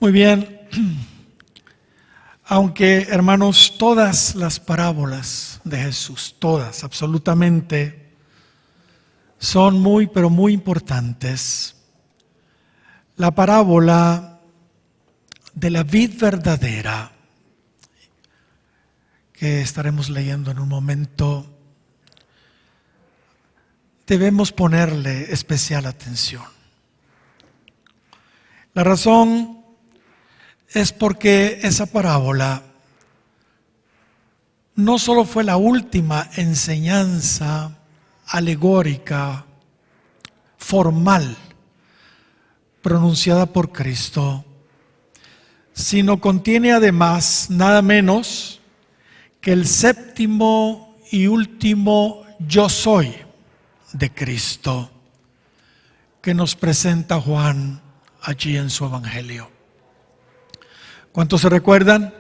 Muy bien. Aunque, hermanos, todas las parábolas de Jesús, todas, absolutamente, son muy, pero muy importantes. La parábola de la vid verdadera, que estaremos leyendo en un momento, debemos ponerle especial atención. La razón es porque esa parábola no solo fue la última enseñanza alegórica, formal, pronunciada por Cristo, sino contiene además nada menos que el séptimo y último yo soy de Cristo que nos presenta Juan allí en su Evangelio. ¿Cuántos se recuerdan?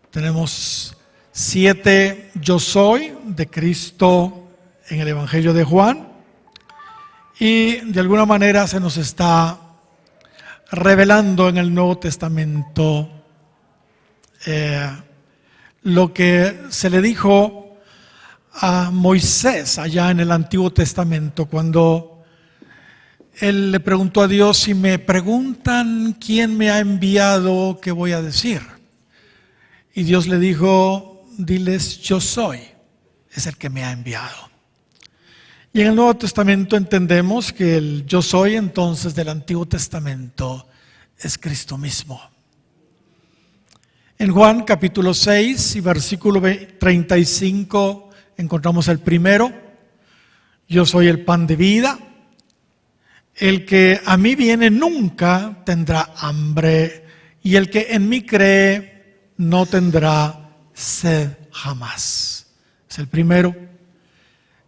Tenemos 7 yo soy de Cristo en el Evangelio de Juan y de alguna manera se nos está revelando en el Nuevo Testamento lo que se le dijo a Moisés allá en el Antiguo Testamento cuando él le preguntó a Dios: si me preguntan quién me ha enviado, ¿qué voy a decir? Y Dios le dijo: diles, yo soy, es el que me ha enviado. Y en el Nuevo Testamento entendemos que el yo soy entonces del Antiguo Testamento es Cristo mismo. En Juan capítulo 6 y versículo 35 encontramos el primero: yo soy el pan de vida. El que a mí viene nunca tendrá hambre, y el que en mí cree no tendrá sed jamás. Es el primero.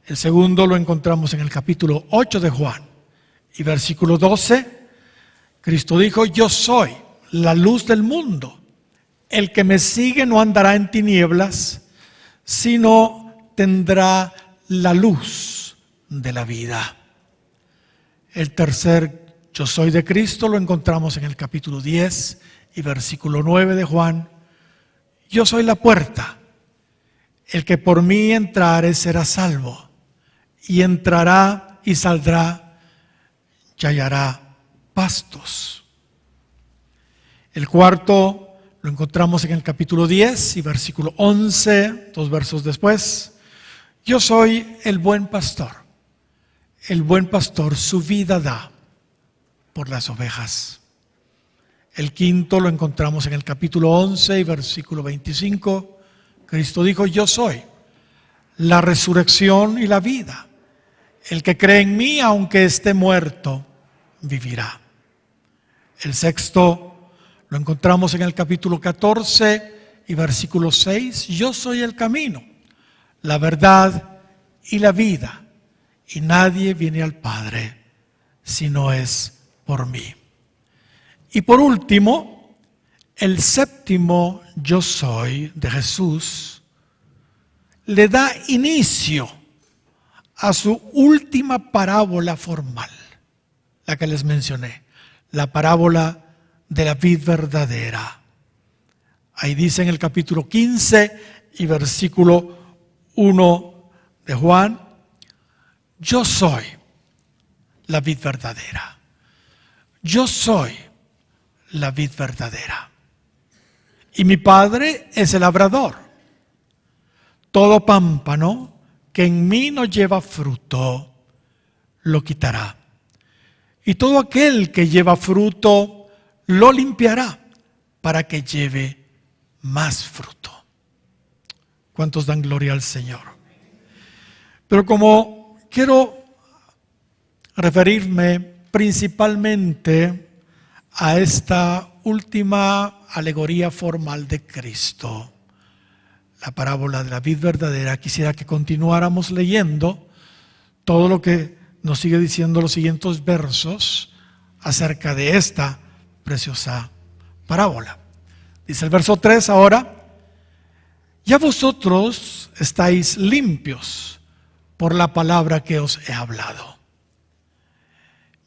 El segundo lo encontramos en el capítulo 8 de Juan y versículo 12. Cristo dijo: yo soy la luz del mundo. El que me sigue no andará en tinieblas, sino tendrá la luz de la vida. El tercer yo soy de Cristo lo encontramos en el capítulo 10 y versículo 9 de Juan. Yo soy la puerta. El que por mí entrare será salvo, y entrará y saldrá y hallará pastos. El cuarto lo encontramos en el capítulo 10 y versículo 11, 2 versos después. Yo soy el buen pastor. El buen pastor su vida da por las ovejas. El quinto lo encontramos en el capítulo 11 y versículo 25. Cristo dijo: yo soy la resurrección y la vida. El que cree en mí, aunque esté muerto, vivirá. El sexto lo encontramos en el capítulo 14 y versículo 6. Yo soy el camino, la verdad y la vida. Y nadie viene al Padre si no es por mí. Y por último, el séptimo yo soy de Jesús le da inicio a su última parábola formal, la que les mencioné, la parábola de la vid verdadera. Ahí dice en el capítulo 15 y versículo 1 de Juan: yo soy la vid verdadera. Yo soy la vid verdadera. Y mi Padre es el labrador. Todo pámpano que en mí no lleva fruto, lo quitará. Y todo aquel que lleva fruto, lo limpiará para que lleve más fruto. ¿Cuántos dan gloria al Señor? Pero como quiero referirme principalmente a esta última alegoría formal de Cristo, la parábola de la vid verdadera, quisiera que continuáramos leyendo todo lo que nos sigue diciendo los siguientes versos acerca de esta preciosa parábola. Dice el verso 3 ahora: ya vosotros estáis limpios por la palabra que os he hablado.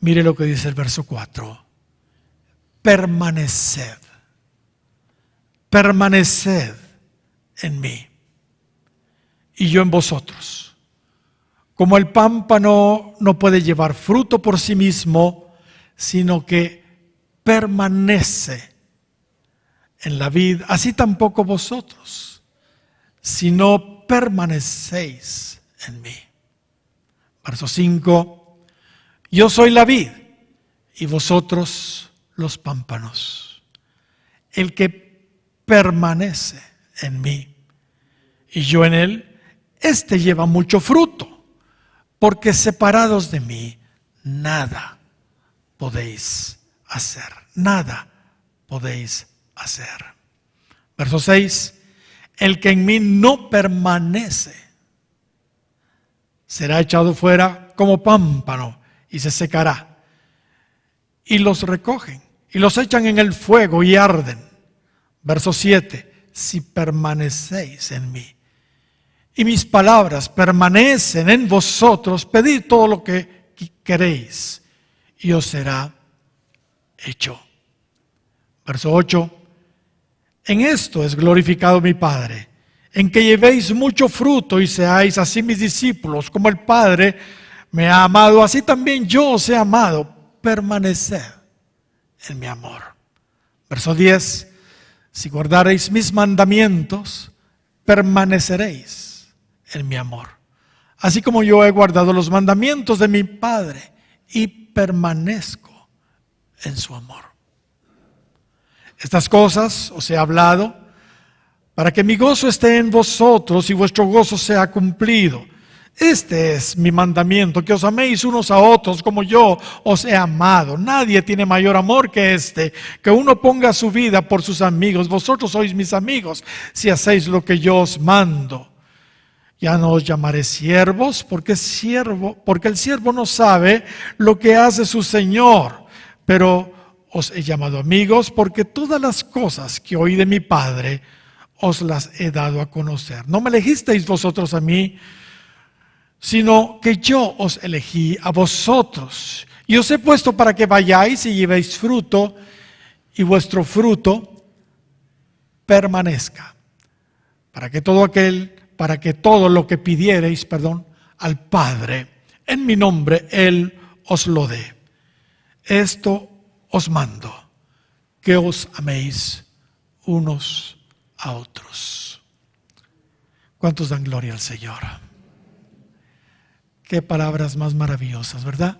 Mire lo que dice el verso 4. permaneced. Permaneced en mí y yo en vosotros. Como el pámpano no puede llevar fruto por sí mismo, sino que permanece en la vid, así tampoco vosotros, si no permanecéis en mí. Verso 5, yo soy la vid y vosotros los pámpanos. El que permanece en mí y yo en él, éste lleva mucho fruto, porque separados de mí nada podéis hacer. Nada podéis hacer. Verso 6, el que en mí no permanece será echado fuera como pámpano y se secará. Y los recogen y los echan en el fuego y arden. Verso 7, si permanecéis en mí y mis palabras permanecen en vosotros, pedid todo lo que queréis y os será hecho. Verso 8, en esto es glorificado mi Padre, en que llevéis mucho fruto y seáis así mis discípulos, como el Padre me ha amado, así también yo os he amado. Permaneced en mi amor. Verso 10, si guardareis mis mandamientos, permaneceréis en mi amor, así como yo he guardado los mandamientos de mi Padre y permanezco en su amor. Estas cosas os he hablado para que mi gozo esté en vosotros y vuestro gozo sea cumplido. Este es mi mandamiento, que os améis unos a otros como yo os he amado. Nadie tiene mayor amor que este, que uno ponga su vida por sus amigos. Vosotros sois mis amigos si hacéis lo que yo os mando. Ya no os llamaré siervos, porque el siervo no sabe lo que hace su Señor, pero os he llamado amigos, porque todas las cosas que oí de mi Padre os las he dado a conocer. No me elegisteis vosotros a mí, sino que yo os elegí a vosotros. Y os he puesto para que vayáis y llevéis fruto, y vuestro fruto permanezca, para que todo lo que pidiereis, al Padre, en mi nombre, Él os lo dé. Esto os mando, que os améis unos a otros. ¿Cuántos dan gloria al Señor? Qué palabras más maravillosas, ¿verdad?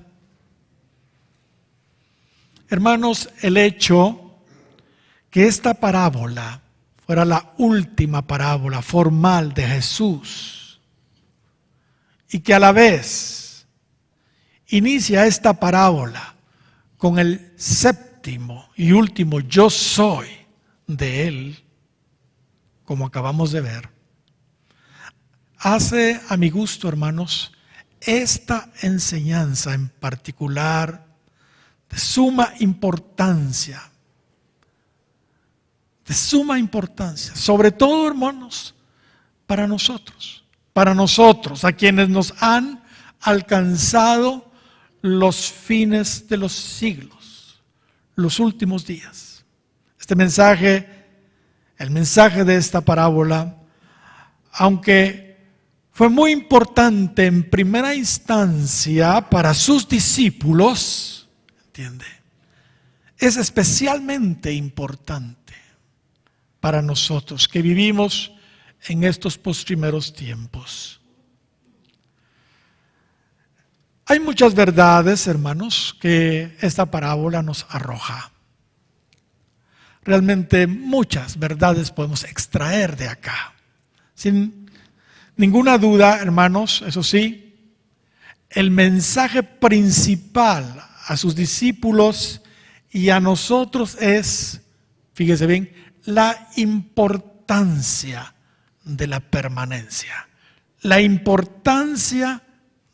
Hermanos, el hecho que esta parábola fuera la última parábola formal de Jesús y que a la vez inicia esta parábola con el séptimo y último yo soy de Él, como acabamos de ver, hace a mi gusto, hermanos, esta enseñanza en particular de suma importancia, sobre todo, hermanos, para nosotros, a quienes nos han alcanzado los fines de los siglos, los últimos días. Este mensaje, el mensaje de esta parábola, aunque fue muy importante en primera instancia para sus discípulos, ¿entiende? Es especialmente importante para nosotros que vivimos en estos postrimeros tiempos. Hay muchas verdades, hermanos, que esta parábola nos arroja. Realmente muchas verdades podemos extraer de acá. Sin ninguna duda, hermanos, eso sí, el mensaje principal a sus discípulos y a nosotros es, fíjese bien, la importancia de la permanencia. La importancia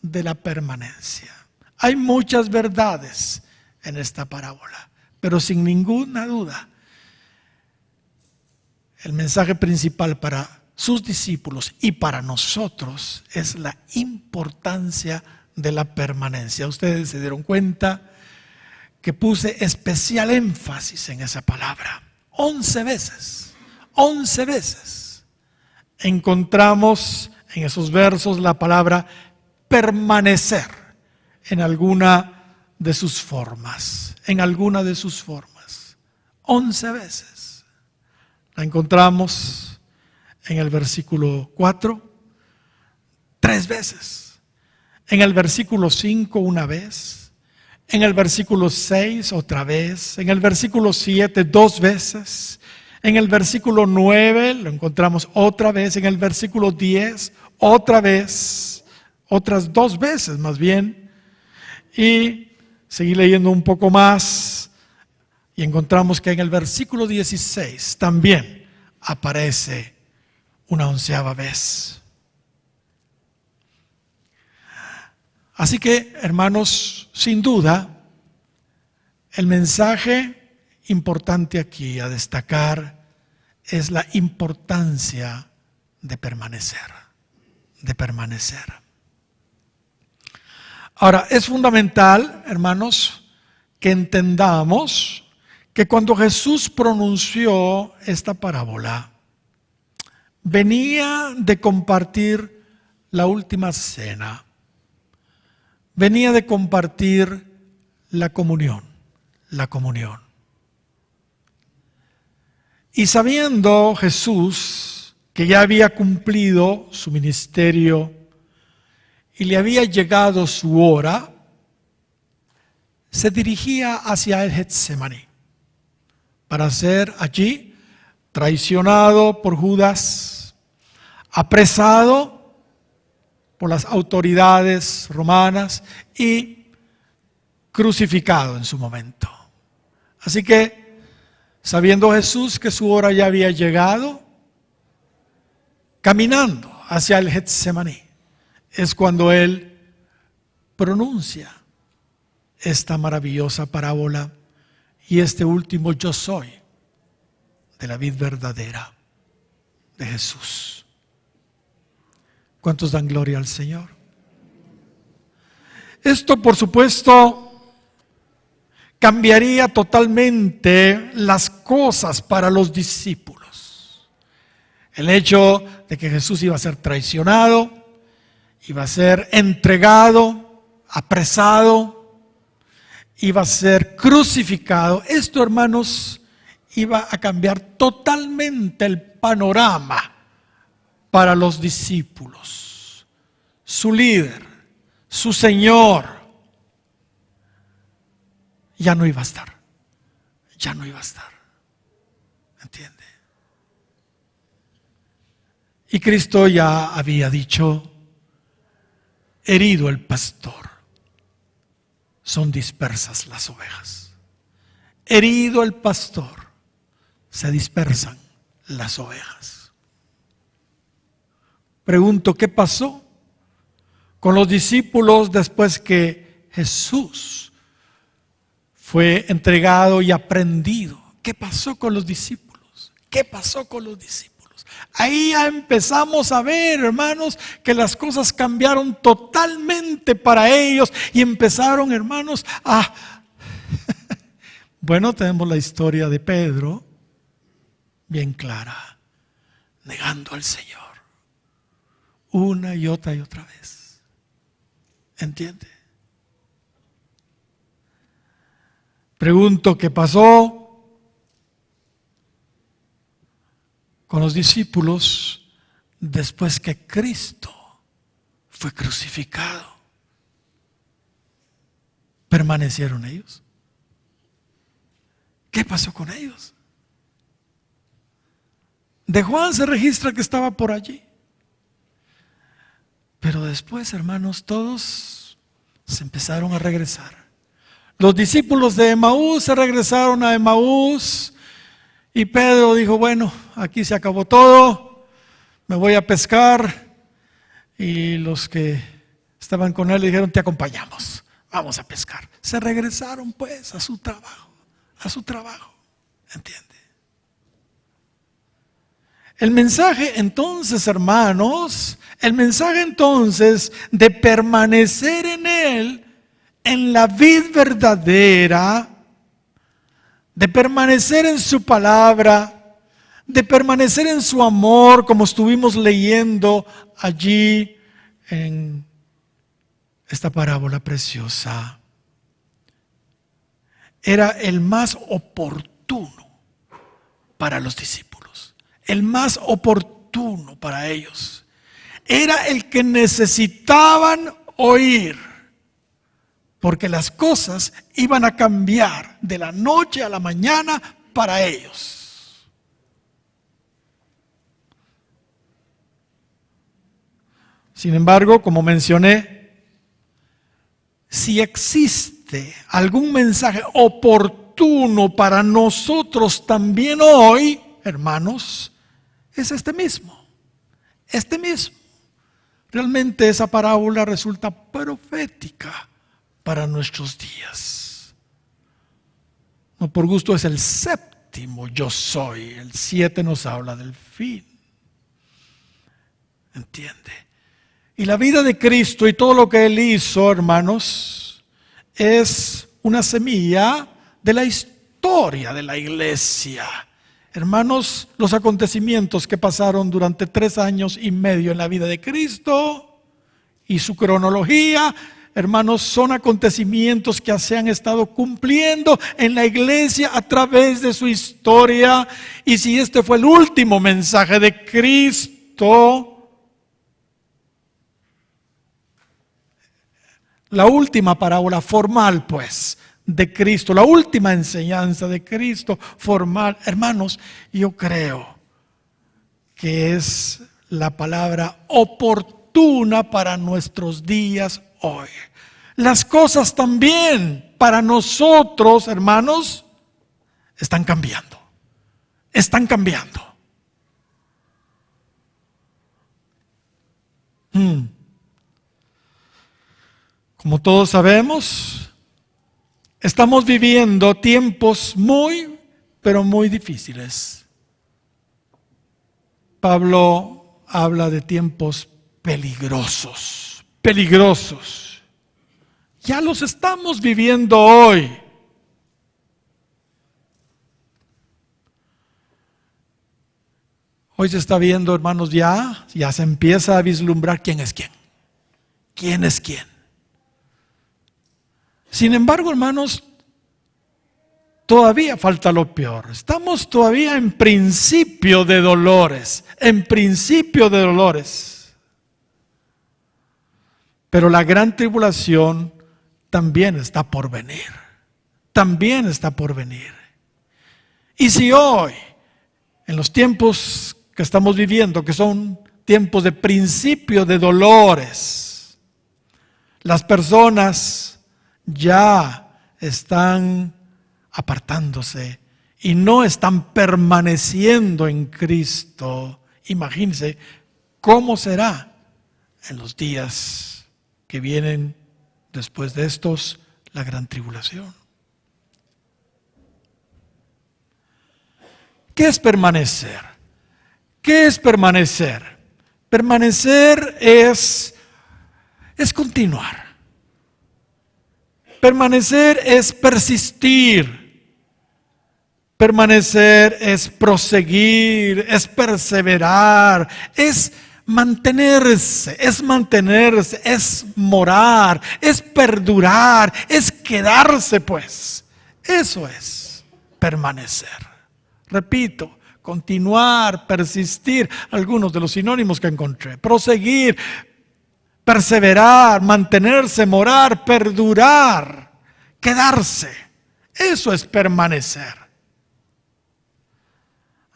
de la permanencia. Hay muchas verdades en esta parábola, pero sin ninguna duda, el mensaje principal para sus discípulos y para nosotros es la importancia de la permanencia. Ustedes se dieron cuenta que puse especial énfasis en esa palabra. 11 veces, 11 veces encontramos en esos versos la palabra permanecer en alguna de sus formas, en alguna de sus formas. 11 veces. La encontramos en el versículo 4, 3 veces. En el versículo 5 una vez. En el versículo 6 otra vez. En el versículo 7 2 veces. En el versículo 9 lo encontramos otra vez. En el versículo 10 otra vez. Otras 2 veces más bien. Y seguí leyendo un poco más. Y encontramos que en el versículo 16 también aparece una 11ª vez. Así que, hermanos, sin duda, el mensaje importante aquí a destacar es la importancia de permanecer, de permanecer. Ahora, es fundamental, hermanos, que entendamos que cuando Jesús pronunció esta parábola, venía de compartir la última cena. Venía de compartir la comunión. Y sabiendo Jesús que ya había cumplido su ministerio y le había llegado su hora, se dirigía hacia el Getsemaní para ser allí traicionado por Judas, apresado por las autoridades romanas y crucificado en su momento. Así que, sabiendo Jesús que su hora ya había llegado, caminando hacia el Getsemaní, es cuando Él pronuncia esta maravillosa parábola y este último yo soy de la vid verdadera de Jesús. ¿Cuántos dan gloria al Señor? Esto, por supuesto, cambiaría totalmente las cosas para los discípulos. El hecho de que Jesús iba a ser traicionado, iba a ser entregado, apresado, iba a ser crucificado. Esto, hermanos, iba a cambiar totalmente el panorama para los discípulos. Su líder, su Señor, ya no iba a estar. Ya no iba a estar. ¿Entiende? Y Cristo ya había dicho, herido el pastor, son dispersas las ovejas. Herido el pastor, se dispersan las ovejas. Pregunto, ¿qué pasó con los discípulos después que Jesús fue entregado y aprehendido? ¿Qué pasó con los discípulos? ¿Qué pasó con los discípulos? Ahí ya empezamos a ver, hermanos, que las cosas cambiaron totalmente para ellos y empezaron, hermanos, a... Bueno, tenemos la historia de Pedro, bien clara, negando al Señor. Una y otra vez. ¿Entiende? Pregunto, ¿qué pasó con los discípulos después que Cristo fue crucificado? ¿Permanecieron ellos? ¿Qué pasó con ellos? De Juan se registra que estaba por allí. Pero después, hermanos, todos se empezaron a regresar. Los discípulos de Emaús se regresaron a Emaús y Pedro dijo, bueno, aquí se acabó todo, me voy a pescar. Y los que estaban con él le dijeron, te acompañamos, vamos a pescar. Se regresaron pues a su trabajo, ¿entiende? El mensaje entonces, hermanos, de permanecer en Él, en la vid verdadera, de permanecer en su palabra, de permanecer en su amor, como estuvimos leyendo allí en esta parábola preciosa. Era el más oportuno para los discípulos, el más oportuno para ellos. Era el que necesitaban oír, porque las cosas iban a cambiar de la noche a la mañana para ellos. Sin embargo, como mencioné, si existe algún mensaje oportuno para nosotros también hoy, hermanos, es este mismo. Este mismo. Realmente esa parábola resulta profética para nuestros días. No por gusto es el séptimo yo soy. El 7 nos habla del fin. ¿Entiende? Y la vida de Cristo y todo lo que Él hizo, hermanos, es una semilla de la historia de la iglesia. Hermanos, los acontecimientos que pasaron durante 3 años y medio en la vida de Cristo y su cronología, hermanos, son acontecimientos que se han estado cumpliendo en la iglesia a través de su historia. Y si este fue el último mensaje de Cristo, la última parábola formal, pues, de Cristo, la última enseñanza de Cristo formal, hermanos, yo creo que es la palabra oportuna para nuestros días hoy. Las cosas también para nosotros, hermanos, están cambiando. Están cambiando. Como todos sabemos, estamos viviendo tiempos pero muy difíciles. Pablo habla de tiempos peligrosos, peligrosos. Ya los estamos viviendo hoy. Hoy se está viendo, hermanos, ya se empieza a vislumbrar quién es quién. ¿Quién es quién? Sin embargo, hermanos, todavía falta lo peor. Estamos todavía en principio de dolores. En principio de dolores. Pero la gran tribulación también está por venir. También está por venir. Y si hoy, en los tiempos que estamos viviendo, que son tiempos de principio de dolores, las personas ya están apartándose y no están permaneciendo en Cristo, imagínense cómo será en los días que vienen después de estos, la gran tribulación. ¿Qué es permanecer? ¿Qué es permanecer? Permanecer es continuar. Permanecer es persistir. Permanecer es proseguir, es perseverar, es mantenerse, es morar, es perdurar, es quedarse, pues. Eso es permanecer. Repito, continuar, persistir, algunos de los sinónimos que encontré. Proseguir, perseverar, mantenerse, morar, perdurar, quedarse. Eso es permanecer.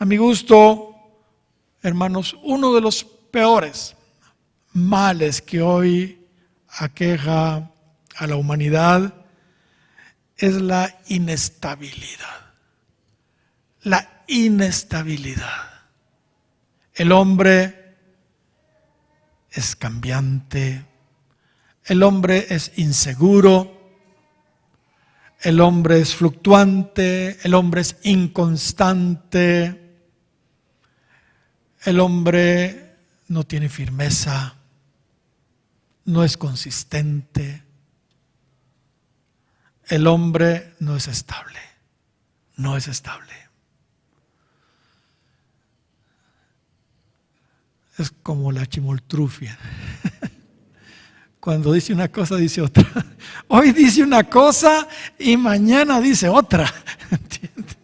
A mi gusto, hermanos, uno de los peores males que hoy aqueja a la humanidad es la inestabilidad. La inestabilidad. El hombre es cambiante, el hombre es inseguro, el hombre es fluctuante, el hombre es inconstante, el hombre no tiene firmeza, no es consistente, el hombre no es estable, no es estable. Es como la chimoltrufia. Cuando dice una cosa, dice otra. Hoy dice una cosa y mañana dice otra. ¿Entiendes?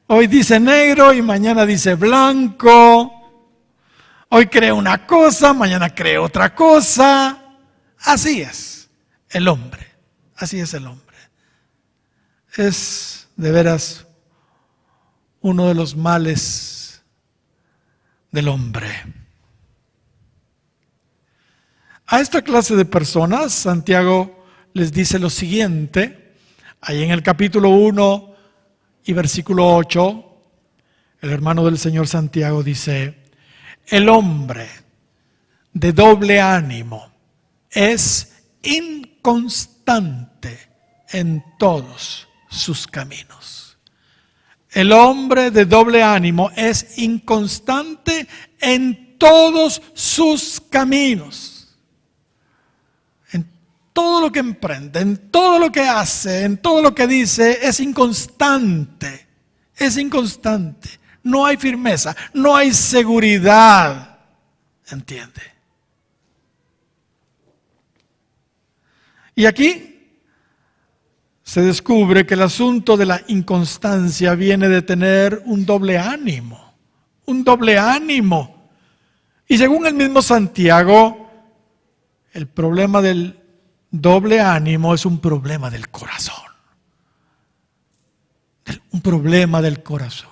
Hoy dice negro y mañana dice blanco. Hoy cree una cosa, mañana cree otra cosa. Así es el hombre. Así es el hombre. Es de veras uno de los males del hombre. A esta clase de personas, Santiago les dice lo siguiente, ahí en el capítulo 1 y versículo 8, el hermano del Señor Santiago dice, el hombre de doble ánimo es inconstante en todos sus caminos. El hombre de doble ánimo es inconstante en todos sus caminos. Todo lo que emprende, en todo lo que hace, en todo lo que dice, es inconstante. Es inconstante. No hay firmeza, no hay seguridad. ¿Entiende? Y aquí se descubre que el asunto de la inconstancia viene de tener un doble ánimo. Un doble ánimo. Y según el mismo Santiago, el problema del doble ánimo es un problema del corazón. Un problema del corazón.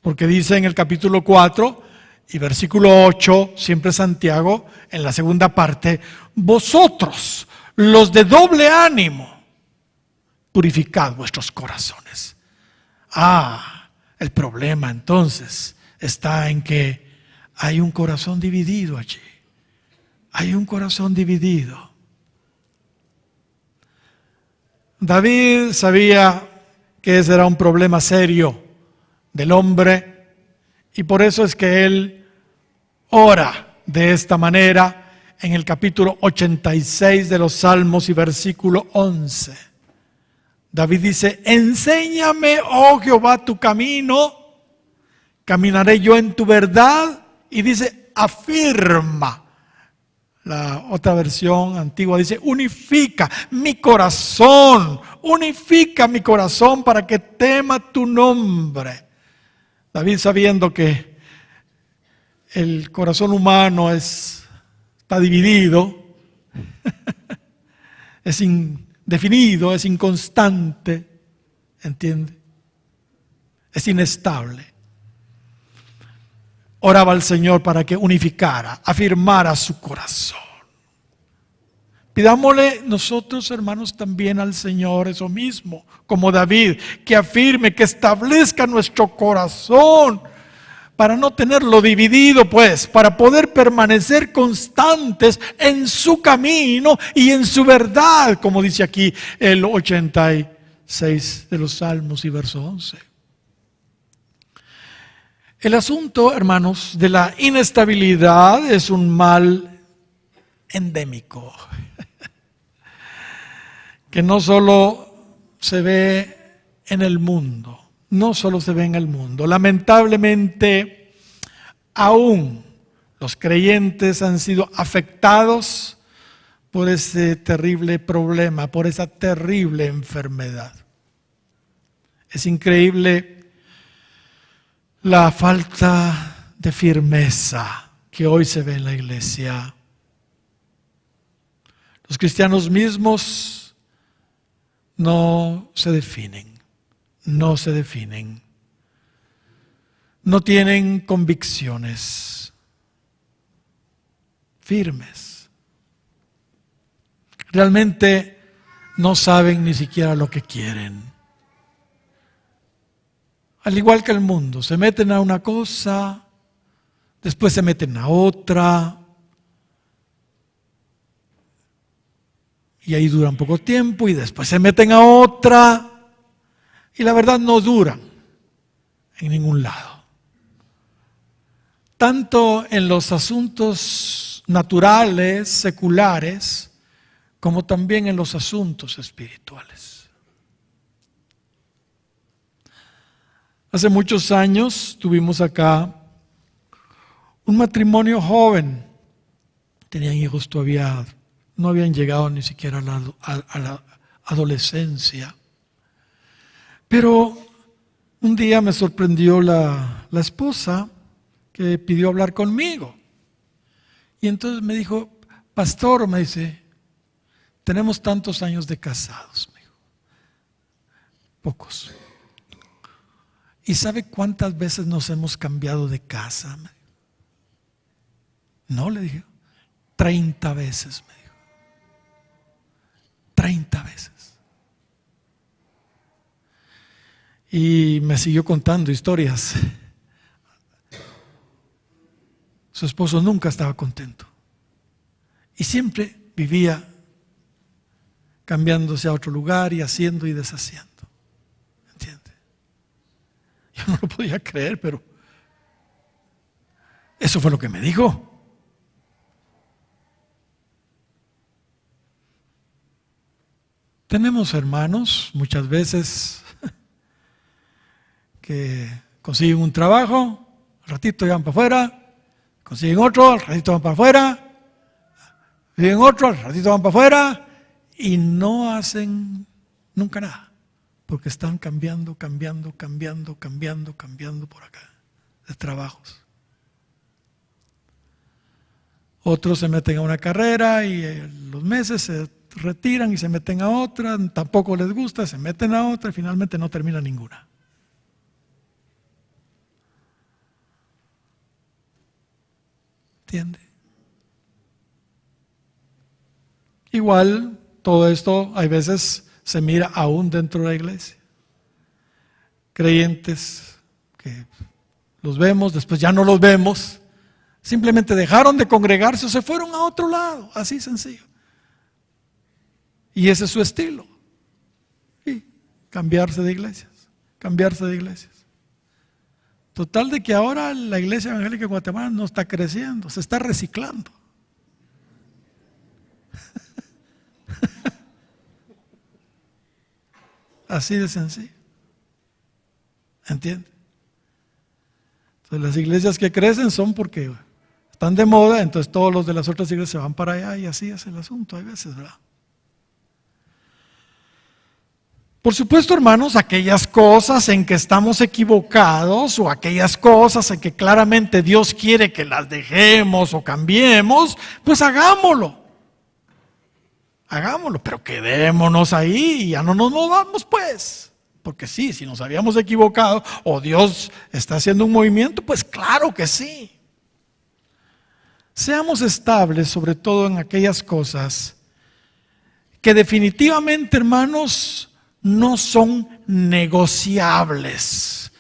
Porque dice en el capítulo 4 y versículo 8, siempre Santiago, en la segunda parte, vosotros, los de doble ánimo, purificad vuestros corazones. El problema entonces está en que hay un corazón dividido allí. Hay un corazón dividido. David sabía que ese era un problema serio del hombre y por eso es que él ora de esta manera en el capítulo 86 de los Salmos y versículo 11. David dice, enséñame, oh Jehová, tu camino, caminaré yo en tu verdad, y dice, afirma. La otra versión antigua dice, unifica mi corazón para que tema tu nombre. David, sabiendo que el corazón humano está dividido, es indefinido, es inconstante, ¿entiende? Es inestable. Oraba al Señor para que unificara, afirmara su corazón. Pidámosle nosotros, hermanos, también al Señor eso mismo, como David, que afirme, que establezca nuestro corazón, para no tenerlo dividido, pues, para poder permanecer constantes en su camino y en su verdad, como dice aquí el 86 de los Salmos y verso 11. El asunto, hermanos, de la inestabilidad es un mal endémico, que no solo se ve en el mundo, Lamentablemente, aún los creyentes han sido afectados por ese terrible problema, por esa terrible enfermedad. Es increíble la falta de firmeza que hoy se ve en la iglesia. Los cristianos mismos no se definen, no tienen convicciones firmes. Realmente no saben ni siquiera lo que quieren. Al igual que el mundo, se meten a una cosa, después se meten a otra, y ahí duran poco tiempo, y después se meten a otra, y la verdad no duran en ningún lado. Tanto en los asuntos naturales, seculares, como también en los asuntos espirituales. Hace muchos años tuvimos acá un matrimonio joven. Tenían hijos todavía, no habían llegado ni siquiera a la adolescencia. Pero un día me sorprendió la esposa que pidió hablar conmigo. Y entonces me dijo, pastor, me dice, tenemos tantos años de casados, me dijo. Pocos. ¿Y sabe cuántas veces nos hemos cambiado de casa? Me dijo. No, le dije, 30 veces, me dijo. 30 veces. Y me siguió contando historias. Su esposo nunca estaba contento. Y siempre vivía cambiándose a otro lugar y haciendo y deshaciendo. ¿Entiende? Yo no lo podía creer, pero eso fue lo que me dijo. Tenemos hermanos muchas veces que consiguen un trabajo, al ratito ya van para afuera, consiguen otro, al ratito van para afuera, consiguen otro, al ratito van para afuera y no hacen nunca nada, porque están cambiando por acá, de trabajos. Otros se meten a una carrera y los meses se retiran y se meten a otra, tampoco les gusta, se meten a otra y finalmente no termina ninguna. ¿Entiende? Igual, todo esto hay veces se mira aún dentro de la iglesia. Creyentes que los vemos, después ya no los vemos, simplemente dejaron de congregarse o se fueron a otro lado, así sencillo. Y ese es su estilo. Y cambiarse de iglesias. Total de que ahora la iglesia evangélica de Guatemala no está creciendo, se está reciclando. Así de sencillo. ¿Entiende? Entonces las iglesias que crecen son porque están de moda, entonces todos los de las otras iglesias se van para allá y así es el asunto, hay veces, ¿verdad? Por supuesto, hermanos, aquellas cosas en que estamos equivocados o aquellas cosas en que claramente Dios quiere que las dejemos o cambiemos, pues hagámoslo, pero quedémonos ahí y ya no nos movamos pues, porque sí, si nos habíamos equivocado o Dios está haciendo un movimiento, pues claro que sí. Seamos estables sobre todo en aquellas cosas que definitivamente, hermanos, no son negociables,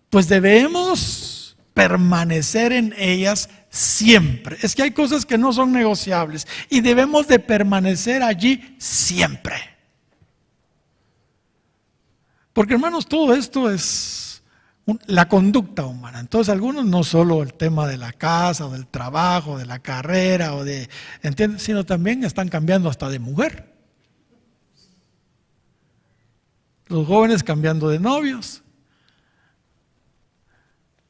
pues debemos permanecer en ellas siempre. Es que hay cosas que no son negociables y debemos de permanecer allí siempre. Porque, hermanos, todo esto es la conducta humana. Entonces, algunos no solo el tema de la casa o del trabajo, de la carrera o de, ¿entiendes? Sino también están cambiando hasta de mujer. Los jóvenes cambiando de novios,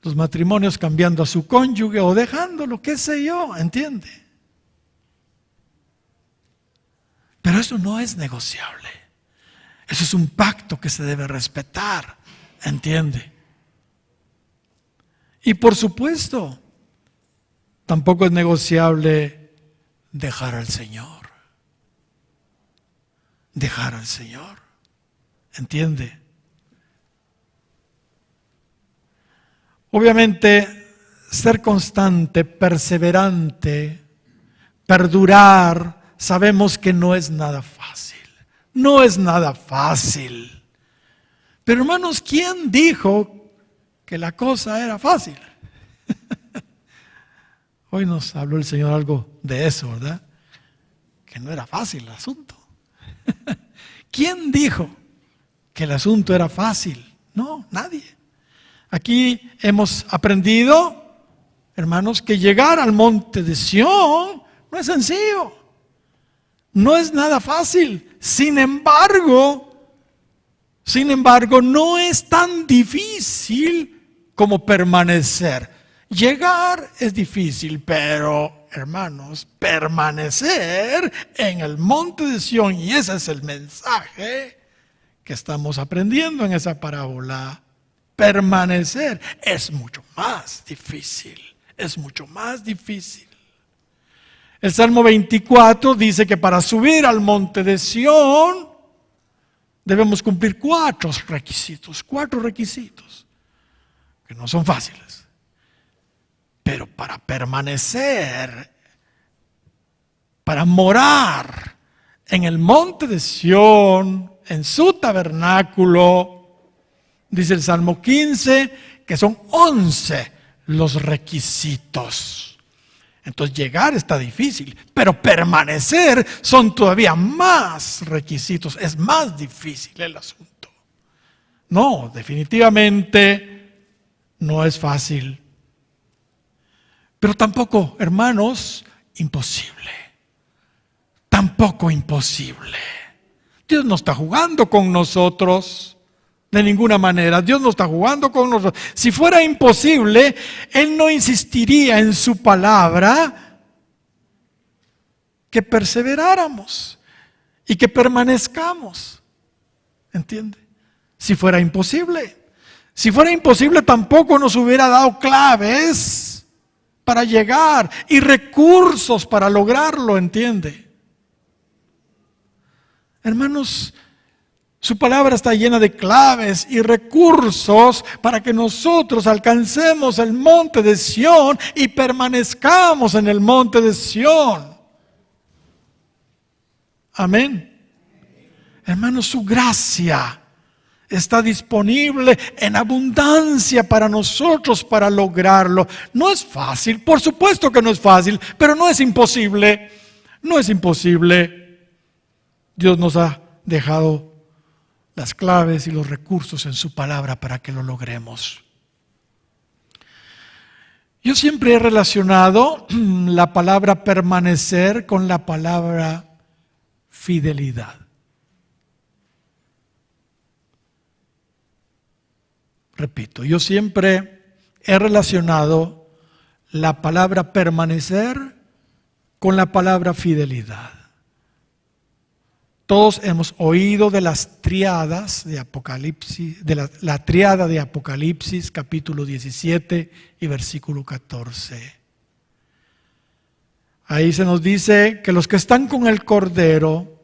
los matrimonios cambiando a su cónyuge o dejándolo, qué sé yo, ¿entiende? Pero eso no es negociable. Eso es un pacto que se debe respetar, ¿entiende? Y por supuesto, tampoco es negociable dejar al Señor. Dejar al Señor. ¿Entiende? Obviamente, ser constante, perseverante, perdurar, sabemos que no es nada fácil. No es nada fácil. Pero hermanos, ¿quién dijo que la cosa era fácil? Hoy nos habló el Señor algo de eso, ¿verdad? Que no era fácil el asunto. ¿Quién dijo que el asunto era fácil? No, nadie. Aquí hemos aprendido, hermanos, que llegar al monte de Sión no es sencillo, no es nada fácil. Sin embargo, Sin embargo, no es tan difícil como permanecer. Llegar es difícil, pero, hermanos, permanecer en el monte de Sión, y ese es el mensaje que estamos aprendiendo en esa parábola. Permanecer es mucho más difícil, es mucho más difícil. El Salmo 24 dice que para subir al monte de Sión debemos cumplir cuatro requisitos, que no son fáciles. Pero para permanecer, para morar en el monte de Sión, en su tabernáculo, dice el Salmo 15, que son 11 los requisitos. Entonces llegar está difícil, pero permanecer son todavía más requisitos, es más difícil el asunto. No, definitivamente no es fácil. Pero tampoco, hermanos, imposible. Tampoco imposible. Dios no está jugando con nosotros de ninguna manera. Dios no está jugando con nosotros. Si fuera imposible, Él no insistiría en su palabra que perseveráramos y que permanezcamos. ¿Entiende? Si fuera imposible. Si fuera imposible, tampoco nos hubiera dado claves para llegar y recursos para lograrlo, ¿entiende? Hermanos, su palabra está llena de claves y recursos para que nosotros alcancemos el monte de Sión y permanezcamos en el monte de Sión. Amén. Hermanos, su gracia está disponible en abundancia para nosotros para lograrlo. No es fácil, por supuesto que no es fácil, pero no es imposible. No es imposible. Dios nos ha dejado las claves y los recursos en su palabra para que lo logremos. Yo siempre he relacionado la palabra permanecer con la palabra fidelidad. Repito, yo siempre he relacionado la palabra permanecer con la palabra fidelidad. Todos hemos oído de las triadas de Apocalipsis, de la triada de Apocalipsis, capítulo 17 y versículo 14. Ahí se nos dice que los que están con el Cordero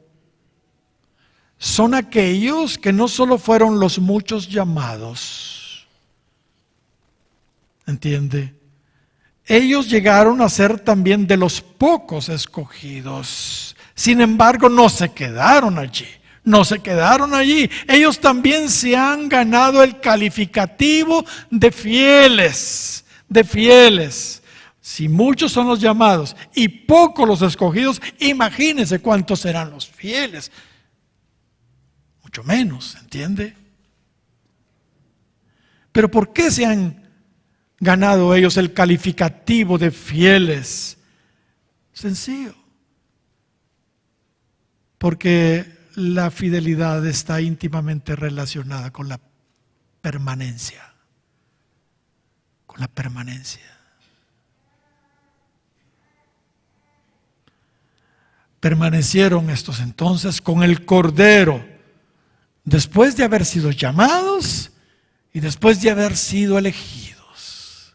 son aquellos que no solo fueron los muchos llamados, ¿entiende? Ellos llegaron a ser también de los pocos escogidos. Sin embargo, no se quedaron allí. Ellos también se han ganado el calificativo de fieles. Si muchos son los llamados y pocos los escogidos, imagínense cuántos serán los fieles. Mucho menos, ¿entiende? Pero ¿por qué se han ganado ellos el calificativo de fieles? Sencillo. Porque la fidelidad está íntimamente relacionada con la permanencia. Con la permanencia. Permanecieron estos entonces con el Cordero, después de haber sido llamados y después de haber sido elegidos.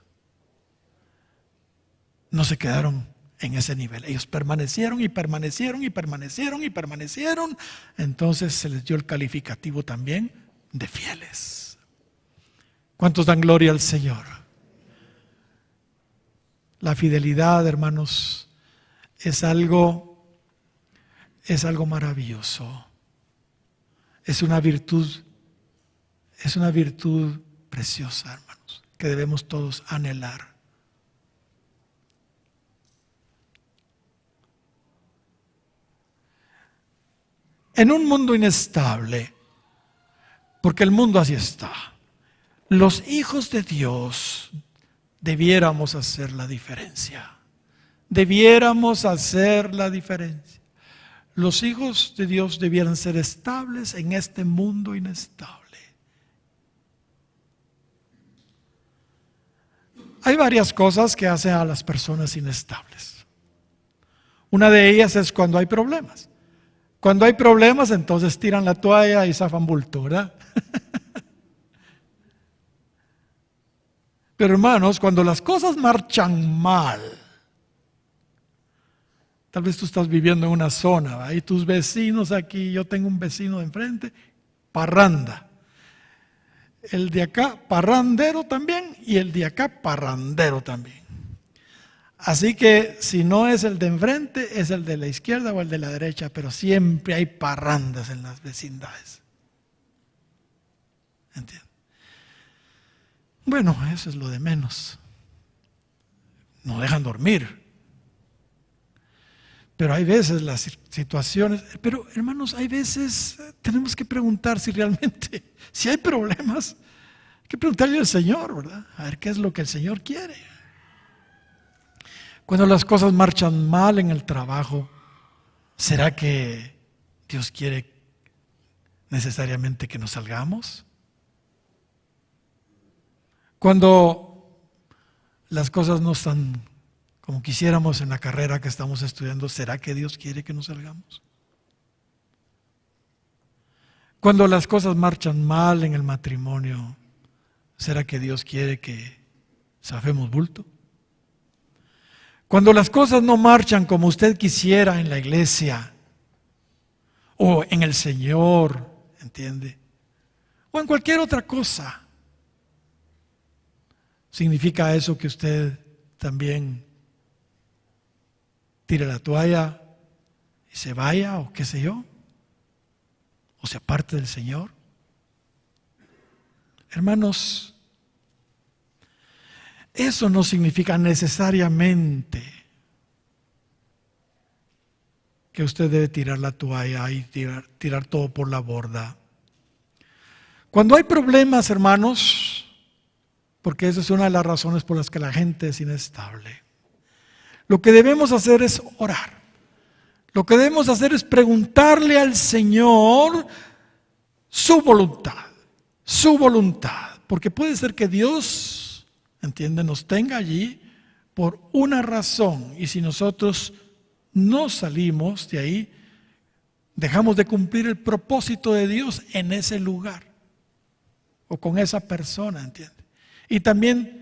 No se quedaron en ese nivel. Ellos permanecieron y permanecieron y permanecieron y permanecieron. Entonces se les dio el calificativo también de fieles. ¿Cuántos dan gloria al Señor? La fidelidad, hermanos, es algo maravilloso. Es una virtud preciosa, hermanos, que debemos todos anhelar. En un mundo inestable, porque el mundo así está, los hijos de Dios debiéramos hacer la diferencia. Los hijos de Dios debieran ser estables en este mundo inestable. hay varias cosas que hacen a las personas inestables. Una de ellas es cuando hay problemas. Cuando hay problemas, entonces tiran la toalla y zafan bulto, ¿verdad? Pero hermanos, cuando las cosas marchan mal, tal vez tú estás viviendo en una zona, ¿va? Y tus vecinos aquí, yo tengo un vecino de enfrente, parranda. El de acá, parrandero también, y el de acá, parrandero también. Así que si no es el de enfrente, es el de la izquierda o el de la derecha, pero siempre hay parrandas en las vecindades. ¿Entiendes? Bueno, eso es lo de menos. No dejan dormir. Pero hay veces las situaciones, pero hermanos, hay veces tenemos que preguntar si realmente, si hay problemas, hay que preguntarle al Señor, ¿verdad? A ver qué es lo que el Señor quiere. Cuando las cosas marchan mal en el trabajo, ¿será que Dios quiere necesariamente que nos salgamos? Cuando las cosas no están como quisiéramos en la carrera que estamos estudiando, ¿será que Dios quiere que nos salgamos? Cuando las cosas marchan mal en el matrimonio, ¿será que Dios quiere que zafemos bulto? Cuando las cosas no marchan como usted quisiera en la iglesia o en el Señor, ¿entiende? O en cualquier otra cosa, ¿significa eso que usted también tire la toalla y se vaya o qué sé yo? ¿O se aparte del Señor? Hermanos, eso no significa necesariamente que usted debe tirar la toalla y tirar todo por la borda. Cuando hay problemas, hermanos, porque esa es una de las razones por las que la gente es inestable, lo que debemos hacer es orar. Lo que debemos hacer es preguntarle al Señor su voluntad, porque puede ser que Dios, ¿entiende?, nos tenga allí por una razón, y si nosotros no salimos de ahí, dejamos de cumplir el propósito de Dios en ese lugar o con esa persona, ¿entiende? Y también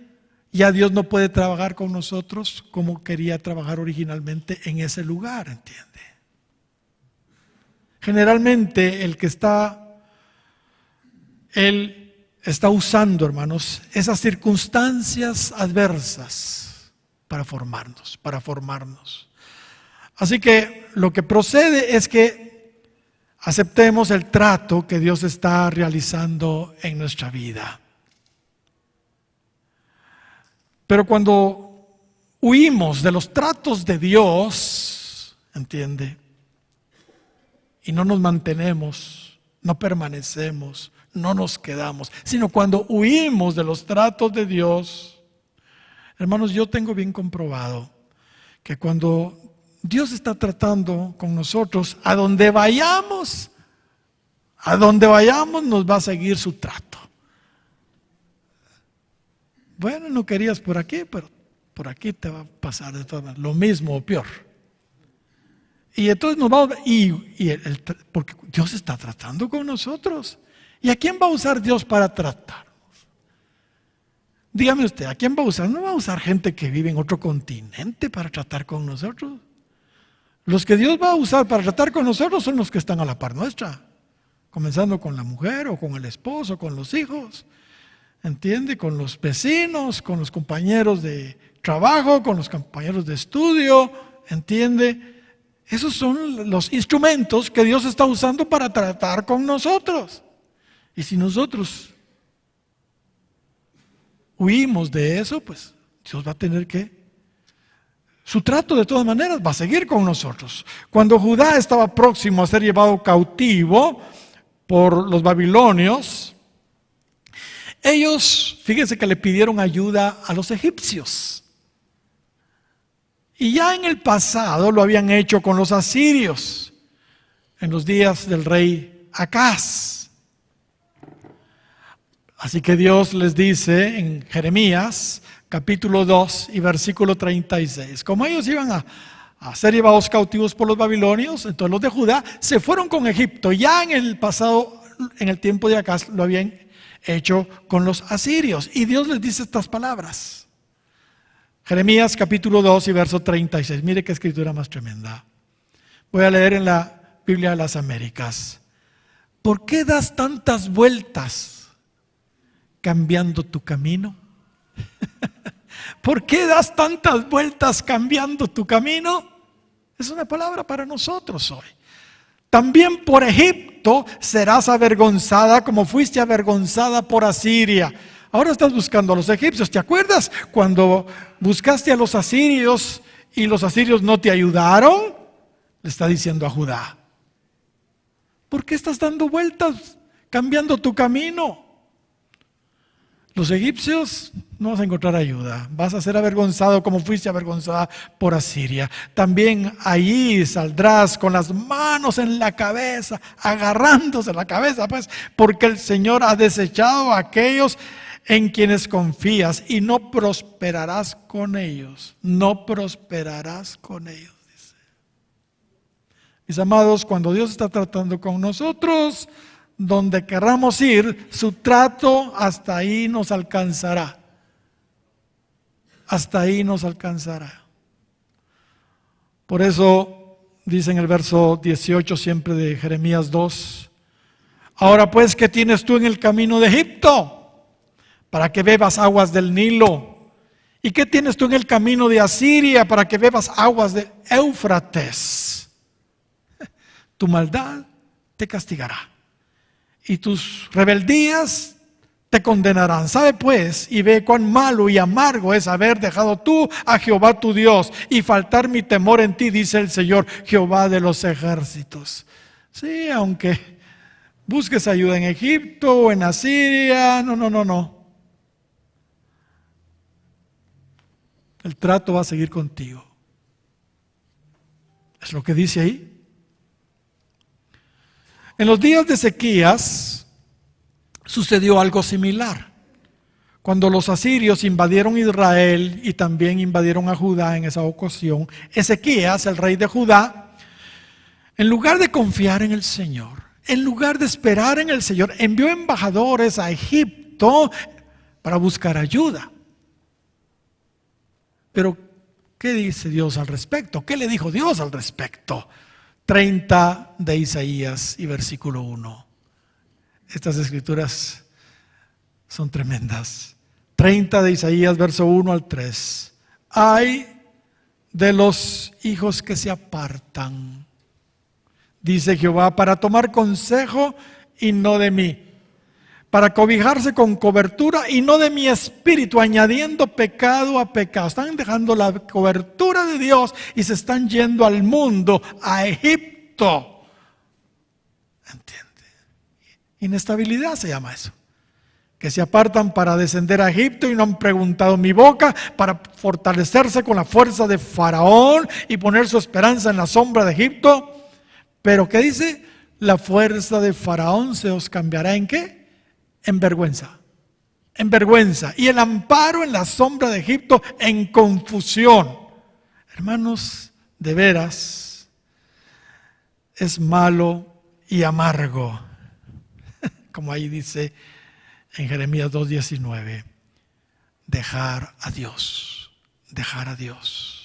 ya Dios no puede trabajar con nosotros como quería trabajar originalmente en ese lugar, ¿entiende? Generalmente el que él está usando, hermanos, esas circunstancias adversas para formarnos. Así que lo que procede es que aceptemos el trato que Dios está realizando en nuestra vida. Pero cuando huimos de los tratos de Dios, ¿entiende?, y no nos mantenemos, no permanecemos, no nos quedamos, sino cuando huimos de los tratos de Dios, hermanos, yo tengo bien comprobado que cuando Dios está tratando con nosotros, a donde vayamos nos va a seguir su trato. Bueno, no querías por aquí, pero por aquí te va a pasar de todas maneras, lo mismo o peor. Y entonces nos vamos, porque Dios está tratando con nosotros. ¿Y a quién va a usar Dios para tratarnos? Dígame usted, ¿a quién va a usar? No va a usar gente que vive en otro continente para tratar con nosotros. Los que Dios va a usar para tratar con nosotros son los que están a la par nuestra, comenzando con la mujer o con el esposo, con los hijos, ¿entiende? Con los vecinos, con los compañeros de trabajo, con los compañeros de estudio, ¿entiende? Esos son los instrumentos que Dios está usando para tratar con nosotros. Y si nosotros huimos de eso, pues Dios va a tener que, su trato de todas maneras va a seguir con nosotros. Cuando Judá estaba próximo a ser llevado cautivo por los babilonios, ellos, fíjense que le pidieron ayuda a los egipcios. Y ya en el pasado lo habían hecho con los asirios, en los días del rey Acaz. Así que Dios les dice en Jeremías capítulo 2 y versículo 36, como ellos iban a ser llevados cautivos por los babilonios, entonces los de Judá se fueron con Egipto. Ya en el pasado, en el tiempo de Acaz, lo habían hecho con los asirios. Y Dios les dice estas palabras. Jeremías capítulo 2 y verso 36. Mire qué escritura más tremenda. Voy a leer en la Biblia de las Américas. ¿Por qué das tantas vueltas cambiando tu camino? ¿Por qué das tantas vueltas cambiando tu camino? Es una palabra para nosotros hoy. También por Egipto serás avergonzada como fuiste avergonzada por Asiria. Ahora estás buscando a los egipcios. ¿Te acuerdas cuando buscaste a los asirios y los asirios no te ayudaron? Le está diciendo a Judá. ¿Por qué estás dando vueltas cambiando tu camino? Los egipcios no vas a encontrar ayuda. Vas a ser avergonzado como fuiste avergonzada por Asiria. También allí saldrás con las manos en la cabeza, agarrándose la cabeza, pues, porque el Señor ha desechado a aquellos en quienes confías y no prosperarás con ellos. No prosperarás con ellos, dice. Mis amados, cuando Dios está tratando con nosotros, donde querramos ir, su trato hasta ahí nos alcanzará. Hasta ahí nos alcanzará. Por eso dice en el verso 18 siempre de Jeremías 2, ahora pues, ¿qué tienes tú en el camino de Egipto? Para que bebas aguas del Nilo. ¿Y qué tienes tú en el camino de Asiria? Para que bebas aguas de Éufrates. Tu maldad te castigará y tus rebeldías te condenarán. Sabe pues y ve cuán malo y amargo es haber dejado tú a Jehová tu Dios y faltar mi temor en ti, dice el Señor, Jehová de los ejércitos. Sí, aunque busques ayuda en Egipto o en Asiria, no. El trato va a seguir contigo. Es lo que dice ahí. En los días de Ezequías sucedió algo similar. Cuando los asirios invadieron Israel y también invadieron a Judá en esa ocasión, Ezequías, el rey de Judá, en lugar de confiar en el Señor, en lugar de esperar en el Señor, envió embajadores a Egipto para buscar ayuda. Pero, ¿qué dice Dios al respecto? ¿Qué le dijo Dios al respecto? 30 de Isaías y versículo 1. Estas escrituras son tremendas. 30 de Isaías, verso 1 al 3. Ay de los hijos que se apartan, dice Jehová, para tomar consejo y no de mí, para cobijarse con cobertura y no de mi espíritu, añadiendo pecado a pecado. Están dejando la cobertura de Dios y se están yendo al mundo, a Egipto. ¿Entiende? Inestabilidad se llama eso. Que se apartan para descender a Egipto y no han preguntado mi boca, para fortalecerse con la fuerza de Faraón y poner su esperanza en la sombra de Egipto. Pero ¿qué dice? La fuerza de Faraón se os cambiará ¿en qué? En vergüenza, en vergüenza, y el amparo en la sombra de Egipto en confusión. Hermanos, de veras es malo y amargo, como ahí dice en Jeremías 2:19, dejar a Dios, dejar a Dios.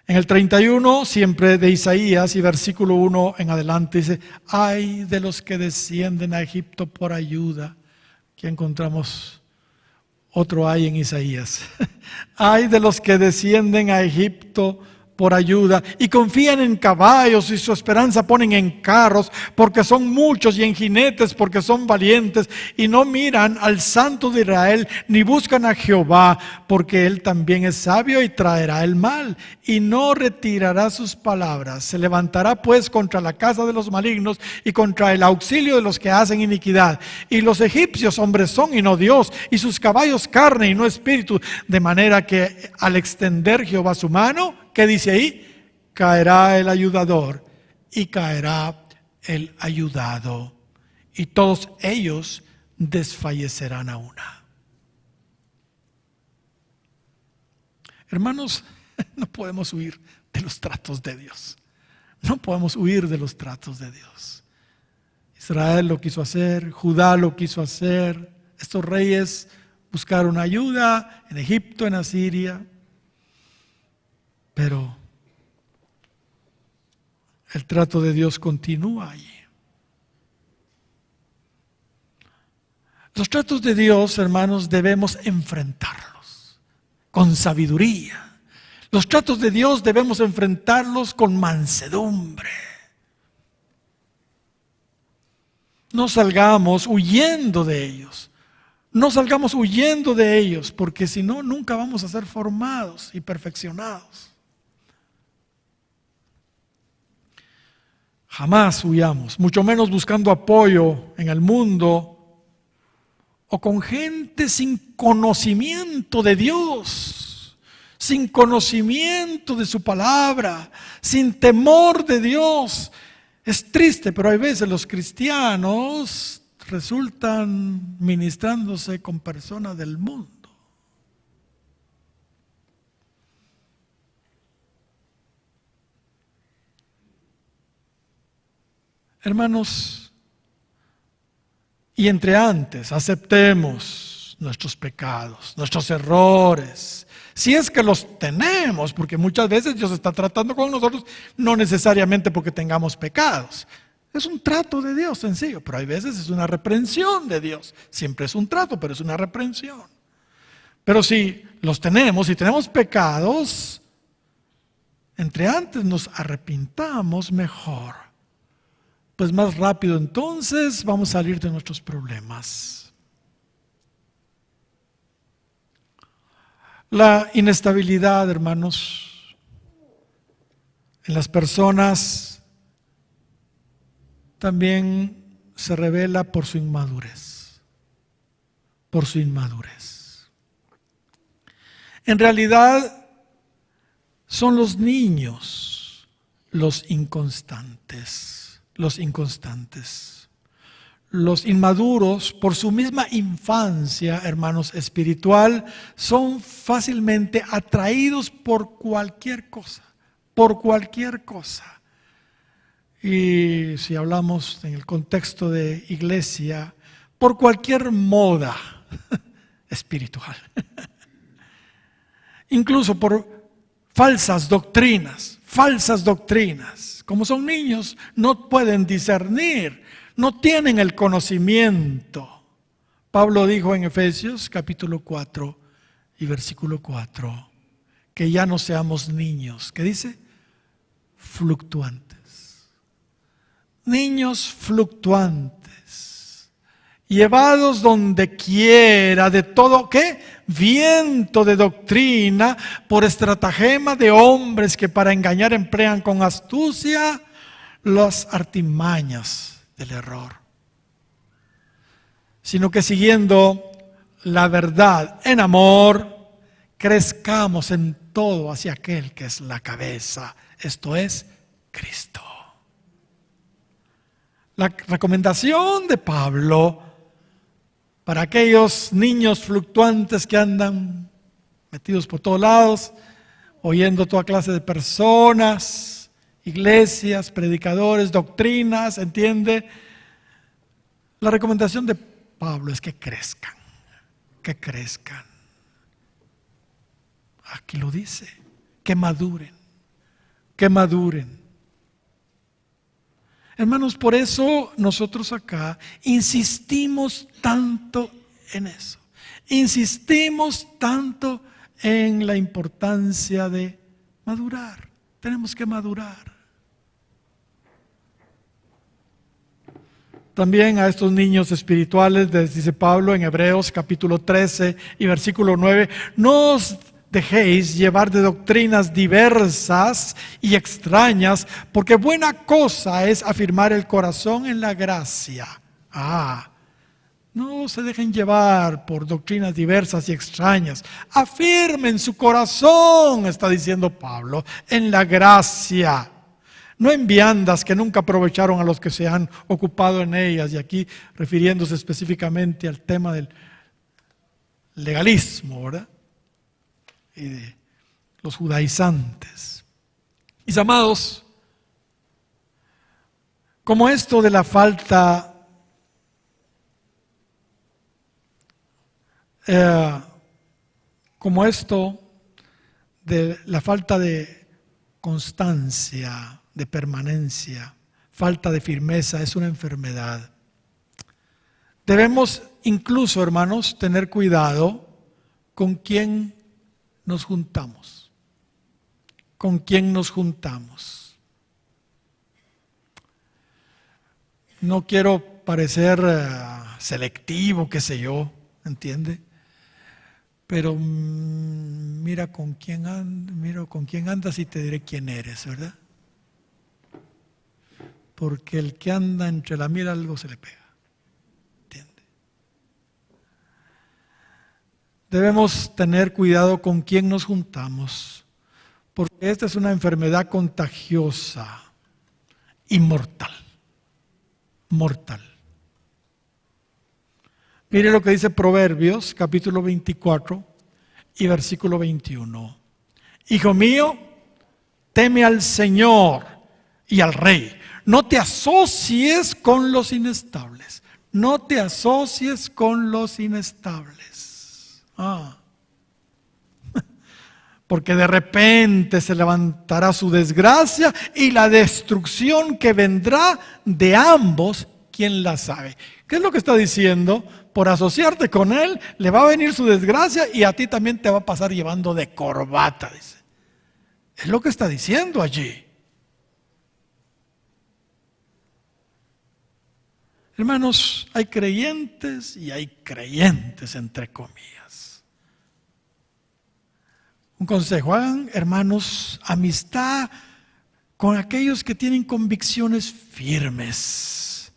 En el 31, siempre de Isaías y versículo 1 en adelante, dice, ay de los que descienden a Egipto por ayuda. Aquí encontramos otro ay en Isaías. Ay de los que descienden a Egipto por ayuda y confían en caballos y su esperanza ponen en carros porque son muchos y en jinetes porque son valientes y no miran al Santo de Israel ni buscan a Jehová porque Él también es sabio y traerá el mal y no retirará sus palabras. Se levantará pues contra la casa de los malignos y contra el auxilio de los que hacen iniquidad. Y los egipcios hombres son y no Dios, y sus caballos carne y no espíritu, de manera que al extender Jehová su mano, ¿qué dice ahí? Caerá el ayudador y caerá el ayudado. y todos ellos desfallecerán a una. Hermanos, no podemos huir de los tratos de Dios. No podemos huir de los tratos de Dios. Israel lo quiso hacer, Judá lo quiso hacer, estos reyes buscaron ayuda en Egipto, en Asiria, pero el trato de Dios continúa allí. Los tratos de Dios, hermanos, debemos enfrentarlos con sabiduría. Los tratos de Dios debemos enfrentarlos con mansedumbre. No salgamos huyendo de ellos. No salgamos huyendo de ellos, porque si no, nunca vamos a ser formados y perfeccionados. Jamás huyamos, mucho menos buscando apoyo en el mundo o con gente sin conocimiento de Dios, sin conocimiento de su palabra, sin temor de Dios. Es triste, pero hay veces los cristianos resultan ministrándose con personas del mundo. Hermanos, y entre antes aceptemos nuestros pecados, nuestros errores, si es que los tenemos, porque muchas veces Dios está tratando con nosotros, no necesariamente porque tengamos pecados. Es un trato de Dios sencillo, pero hay veces es una reprensión de Dios. Siempre es un trato, pero es una reprensión. Pero si los tenemos, si tenemos pecados, entre antes nos arrepintamos mejor. Pues más rápido entonces vamos a salir de nuestros problemas. La inestabilidad, hermanos, en las personas también se revela por su inmadurez. Por su inmadurez. En realidad son los niños los inconstantes. Los inconstantes, los inmaduros, por su misma infancia, hermanos, espiritual, son fácilmente atraídos por cualquier cosa, por cualquier cosa. Y si hablamos en el contexto de iglesia, por cualquier moda espiritual, incluso por falsas doctrinas. Como son niños, no pueden discernir, no tienen el conocimiento. Pablo dijo en Efesios capítulo 4 y versículo 4, que ya no seamos niños. ¿Qué dice? Fluctuantes. Niños fluctuantes, llevados donde quiera de todo, ¿qué? Viento de doctrina, por estratagema de hombres que para engañar emplean con astucia las artimañas del error. Sino que siguiendo la verdad en amor, crezcamos en todo hacia aquel que es la cabeza, esto es Cristo. La recomendación de Pablo para aquellos niños fluctuantes que andan metidos por todos lados, oyendo toda clase de personas, iglesias, predicadores, doctrinas, ¿entiende? La recomendación de Pablo es que crezcan, que crezcan. Aquí lo dice, que maduren, que maduren. Hermanos, por eso nosotros acá insistimos tanto en eso. Insistimos tanto en la importancia de madurar. Tenemos que madurar. También a estos niños espirituales, les dice Pablo en Hebreos capítulo 13 y versículo 9, no os dejéis llevar de doctrinas diversas y extrañas, porque buena cosa es afirmar el corazón en la gracia. No se dejen llevar por doctrinas diversas y extrañas. Afirmen su corazón, está diciendo Pablo, en la gracia. no en viandas que nunca aprovecharon a los que se han ocupado en ellas, y aquí refiriéndose específicamente al tema del legalismo, ¿verdad? Y de los judaizantes. Mis amados, como esto de la falta como esto de la falta de constancia, de permanencia, falta de firmeza, es una enfermedad. Debemos incluso, hermanos, tener cuidado con quién nos juntamos. Con quién nos juntamos. No quiero parecer selectivo, qué sé yo, ¿entiende? Pero mira con quién andas y te diré quién eres, ¿verdad? Porque el que anda entre la miel algo se le pega, ¿entiende? Debemos tener cuidado con quién nos juntamos, porque esta es una enfermedad contagiosa y mortal. Mortal. Mire lo que dice Proverbios, capítulo 24 y versículo 21. Hijo mío, teme al Señor y al Rey. No te asocies con los inestables. No te asocies con los inestables. Porque de repente se levantará su desgracia y la destrucción que vendrá de ambos, ¿quién la sabe? ¿Qué es lo que está diciendo? Por asociarte con él, le va a venir su desgracia y a ti también te va a pasar llevando de corbata, dice. Es lo que está diciendo allí. Hermanos, hay creyentes y hay creyentes, entre comillas. Un consejo, hagan, hermanos, amistad con aquellos que tienen convicciones firmes.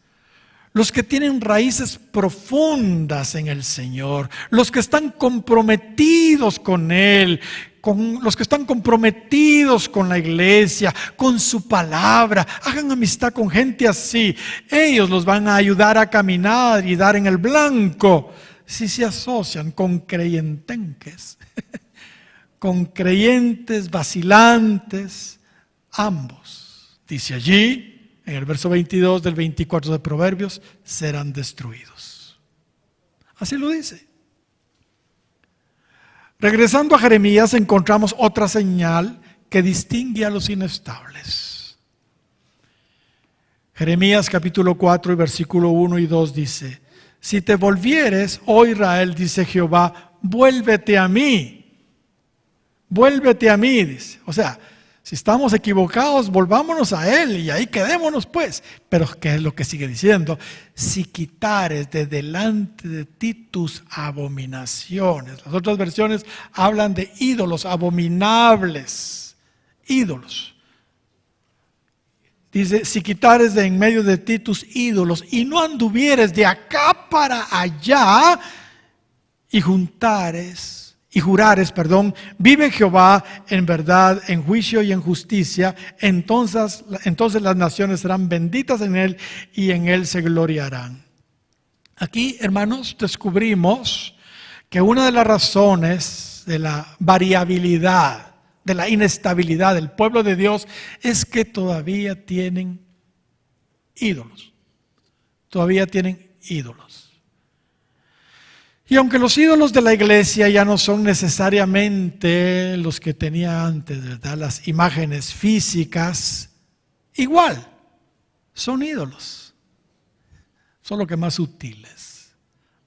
Los que tienen raíces profundas en el Señor, los que están comprometidos con Él, con los que están comprometidos con la iglesia, con su palabra. Hagan amistad con gente así. Ellos los van a ayudar a caminar y dar en el blanco. Si se asocian con creyentenques, con creyentes vacilantes, ambos, dice allí, en el verso 22 del 24 de Proverbios, serán destruidos. Así lo dice. Regresando a Jeremías, encontramos otra señal que distingue a los inestables. Jeremías capítulo 4 y versículo 1 y 2 dice: si te volvieres, oh Israel, dice Jehová, vuélvete a mí. Vuélvete a mí, dice. O sea, si estamos equivocados, volvámonos a Él y ahí quedémonos pues. Pero ¿qué es lo que sigue diciendo? Si quitares de delante de ti tus abominaciones. Las otras versiones hablan de ídolos abominables. Ídolos. Dice, si quitares de en medio de ti tus ídolos y no anduvieres de acá para allá y jurares, vive Jehová en verdad, en juicio y en justicia, entonces las naciones serán benditas en él y en él se gloriarán. Aquí, hermanos, descubrimos que una de las razones de la variabilidad, de la inestabilidad del pueblo de Dios es que todavía tienen ídolos. Todavía tienen ídolos. Y aunque los ídolos de la iglesia ya no son necesariamente los que tenía antes, ¿verdad? Las imágenes físicas, igual, son ídolos. Solo que más sutiles,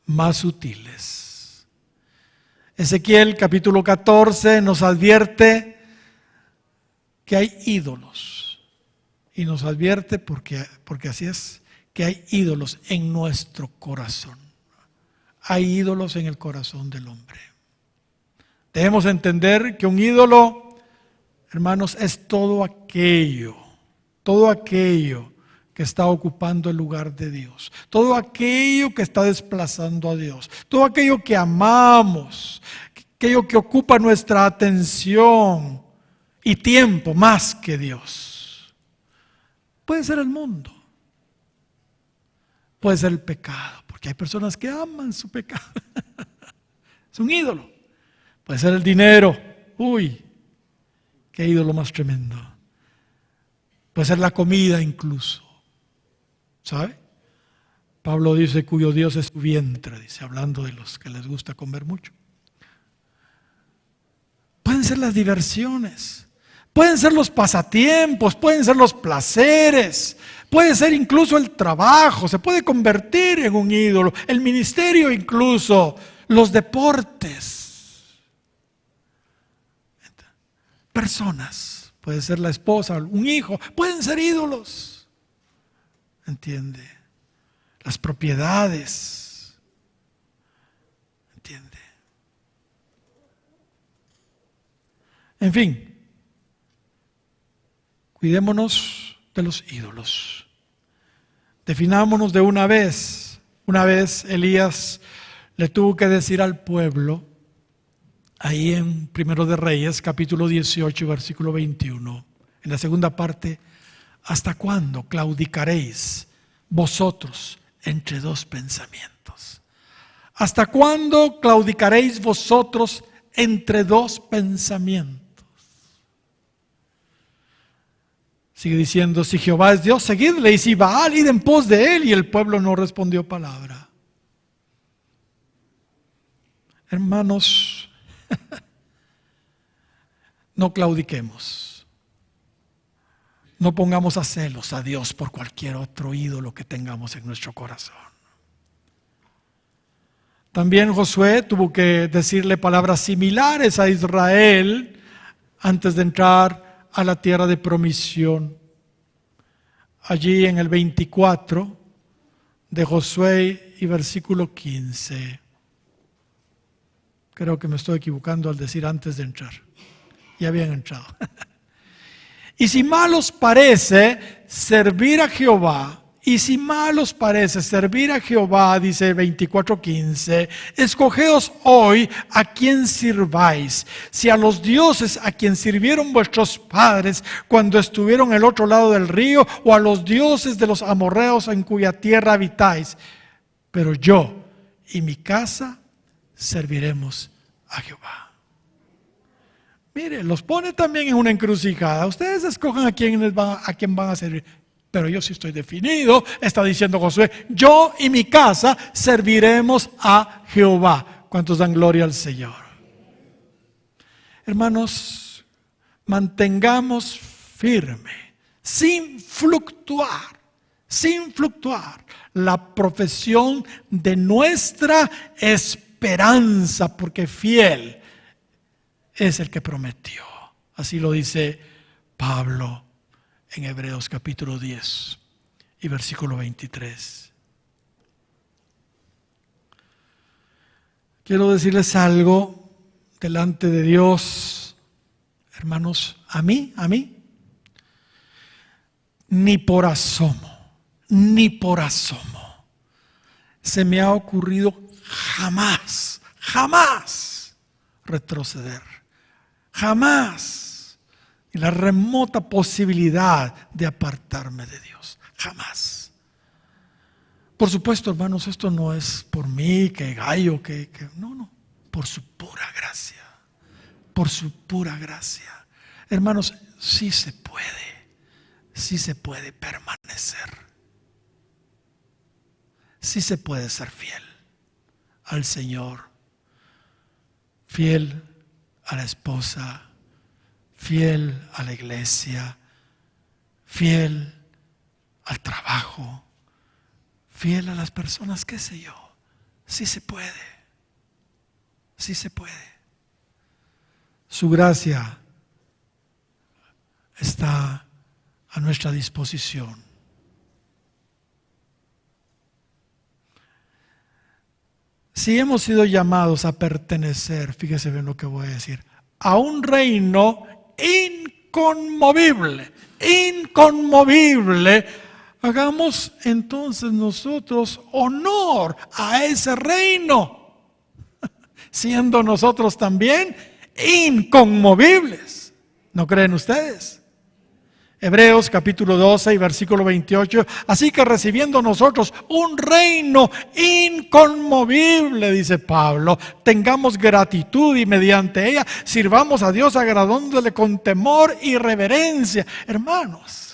más sutiles. Ezequiel capítulo 14 nos advierte que hay ídolos. Y nos advierte porque así es, que hay ídolos en nuestro corazón. Hay ídolos en el corazón del hombre. Debemos entender que un ídolo, hermanos, es todo aquello que está ocupando el lugar de Dios, todo aquello que está desplazando a Dios, todo aquello que amamos, aquello que ocupa nuestra atención y tiempo más que Dios. Puede ser el mundo. Puede ser el pecado, porque hay personas que aman su pecado. Es un ídolo. Puede ser el dinero. Uy, qué ídolo más tremendo. Puede ser la comida incluso. ¿Sabe? Pablo dice cuyo Dios es su vientre, dice, hablando de los que les gusta comer mucho. Pueden ser las diversiones, pueden ser los pasatiempos, pueden ser los placeres, puede ser incluso el trabajo, se puede convertir en un ídolo, el ministerio incluso, los deportes. Personas, puede ser la esposa, un hijo, pueden ser ídolos. ¿Entiende? Las propiedades. ¿Entiende? En fin, cuidémonos de los ídolos. Definámonos de una vez. Una vez Elías le tuvo que decir al pueblo, ahí en Primero de Reyes, capítulo 18, versículo 21, en la segunda parte, ¿hasta cuándo claudicaréis vosotros entre dos pensamientos? ¿Hasta cuándo claudicaréis vosotros entre dos pensamientos? Sigue diciendo, si Jehová es Dios, seguidle, y si Baal, id en pos de él. Y el pueblo no respondió palabra. Hermanos, no claudiquemos. No pongamos a celos a Dios por cualquier otro ídolo que tengamos en nuestro corazón. También Josué tuvo que decirle palabras similares a Israel antes de entrar a la tierra de promisión. Allí en el 24 de Josué y versículo 15. Creo que me estoy equivocando al decir antes de entrar. Ya habían entrado. Y si mal os parece servir a Jehová, y si mal os parece servir a Jehová, dice 24:15, escogeos hoy a quien sirváis, si a los dioses a quien sirvieron vuestros padres cuando estuvieron al otro lado del río, o a los dioses de los amorreos en cuya tierra habitáis. Pero yo y mi casa serviremos a Jehová. Mire, los pone también en una encrucijada. Ustedes escojan a quién van a servir. Pero yo sí estoy definido, está diciendo Josué, yo y mi casa serviremos a Jehová. ¿Cuántos dan gloria al Señor? Hermanos, mantengamos firme, sin fluctuar, la profesión de nuestra esperanza, porque fiel es el que prometió. Así lo dice Pablo en Hebreos capítulo 10 y versículo 23. Quiero decirles algo delante de Dios, hermanos, a mí, ni por asomo se me ha ocurrido jamás retroceder. Jamás. Y la remota posibilidad de apartarme de Dios. Jamás. Por supuesto, hermanos, esto no es por mí, que gallo, no. Por su pura gracia. Por su pura gracia. Hermanos, sí se puede permanecer. Sí se puede ser fiel al Señor. Fiel a la esposa, fiel a la iglesia, fiel al trabajo, fiel a las personas, qué sé yo. Sí se puede. Su gracia está a nuestra disposición. Si hemos sido llamados a pertenecer, fíjese bien lo que voy a decir, a un reino inconmovible, hagamos entonces nosotros honor a ese reino, siendo nosotros también inconmovibles. ¿No creen ustedes? Hebreos capítulo 12 y versículo 28. Así que recibiendo nosotros un reino inconmovible, dice Pablo, tengamos gratitud y mediante ella sirvamos a Dios agradándole con temor y reverencia. Hermanos,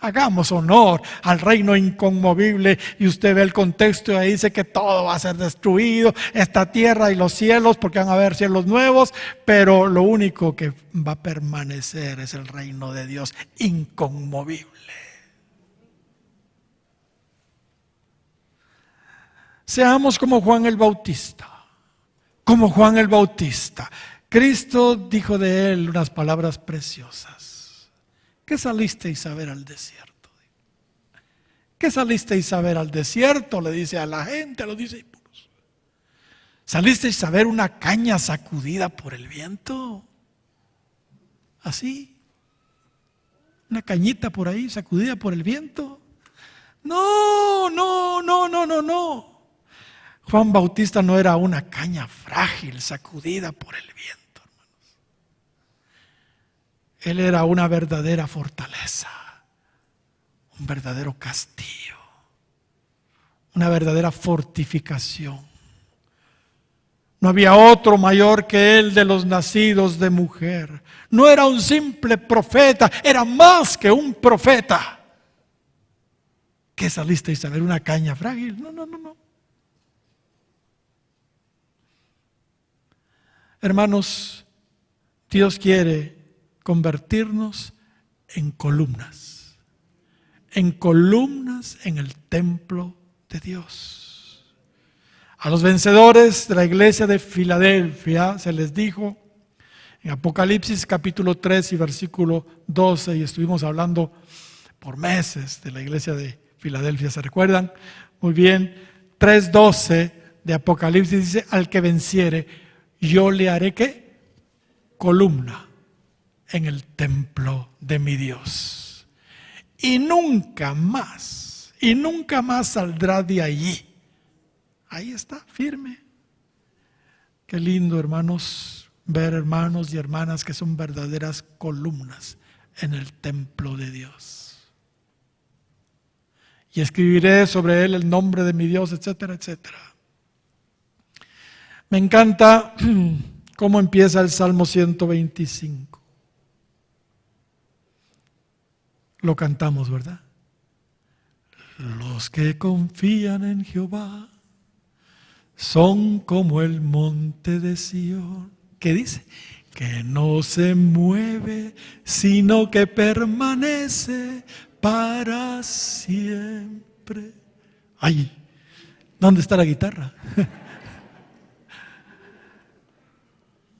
hagamos honor al reino inconmovible. Y usted ve el contexto y ahí dice que todo va a ser destruido, esta tierra y los cielos, porque van a haber cielos nuevos, pero lo único que va a permanecer es el reino de Dios inconmovible. Seamos como Juan el Bautista. Como Juan el Bautista. Cristo dijo de él unas palabras preciosas. ¿Qué salisteis a ver al desierto? ¿Qué salisteis a ver al desierto? Le dice a la gente, a los discípulos. ¿Salisteis a ver una caña sacudida por el viento? ¿Así? ¿Una cañita por ahí sacudida por el viento? No. Juan Bautista no era una caña frágil sacudida por el viento. Él era una verdadera fortaleza, un verdadero castillo, una verdadera fortificación. No había otro mayor que él de los nacidos de mujer. No era un simple profeta, era más que un profeta. ¿Qué salisteis a ver una caña frágil? No. Hermanos, Dios quiere convertirnos en columnas en el templo de Dios. A los vencedores de la iglesia de Filadelfia se les dijo en Apocalipsis capítulo 3 y versículo 12, y estuvimos hablando por meses de la iglesia de Filadelfia, ¿se recuerdan? Muy bien, 3:12 de Apocalipsis dice: al que venciere, yo le haré ¿qué? Columna en el templo de mi Dios. Y nunca más saldrá de allí. Ahí está, firme. Qué lindo, hermanos, ver hermanos y hermanas que son verdaderas columnas en el templo de Dios. Y escribiré sobre él el nombre de mi Dios, etcétera, etcétera. Me encanta cómo empieza el Salmo 125. Lo cantamos, ¿verdad? Los que confían en Jehová son como el monte de Sión. ¿Qué dice? Que no se mueve, sino que permanece para siempre. Ay, ¿dónde está la guitarra?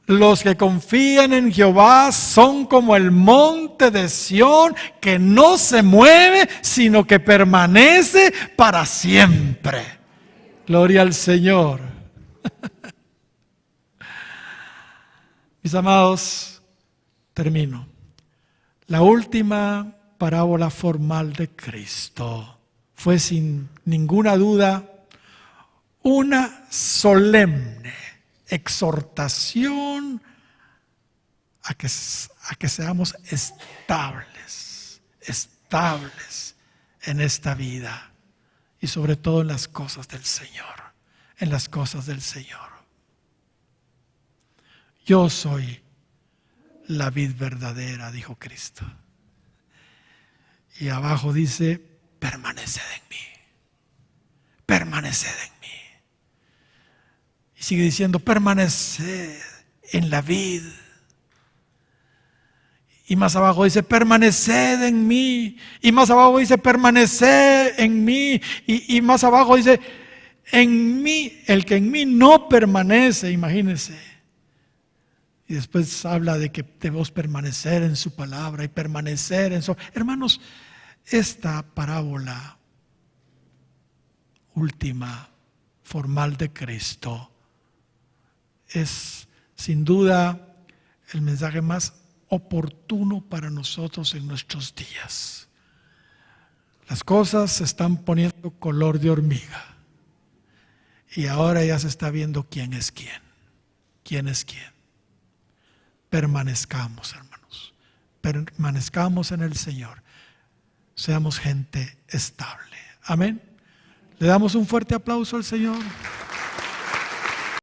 Los que confían en Jehová son como el monte de Sión, que no se mueve, sino que permanece para siempre. Gloria al Señor. Mis amados, termino. La última parábola formal de Cristo fue sin ninguna duda una solemne exhortación a que seamos estables en esta vida y sobre todo en las cosas del Señor, Yo soy la vid verdadera, dijo Cristo. Y abajo dice: permaneced en mí. Y sigue diciendo: permaneced en la vid. Y más abajo dice: permaneced en mí. Y más abajo dice: permaneced en mí. Y más abajo dice: en mí, el que en mí no permanece, imagínense. Y después habla de que debemos permanecer en su palabra y permanecer en su... Hermanos, esta parábola última, formal de Cristo, es sin duda el mensaje más oportuno para nosotros en nuestros días. Las cosas se están poniendo color de hormiga y ahora ya se está viendo quién es quién. Permanezcamos, hermanos, permanezcamos en el Señor, seamos gente estable. Amén. Le damos un fuerte aplauso al Señor.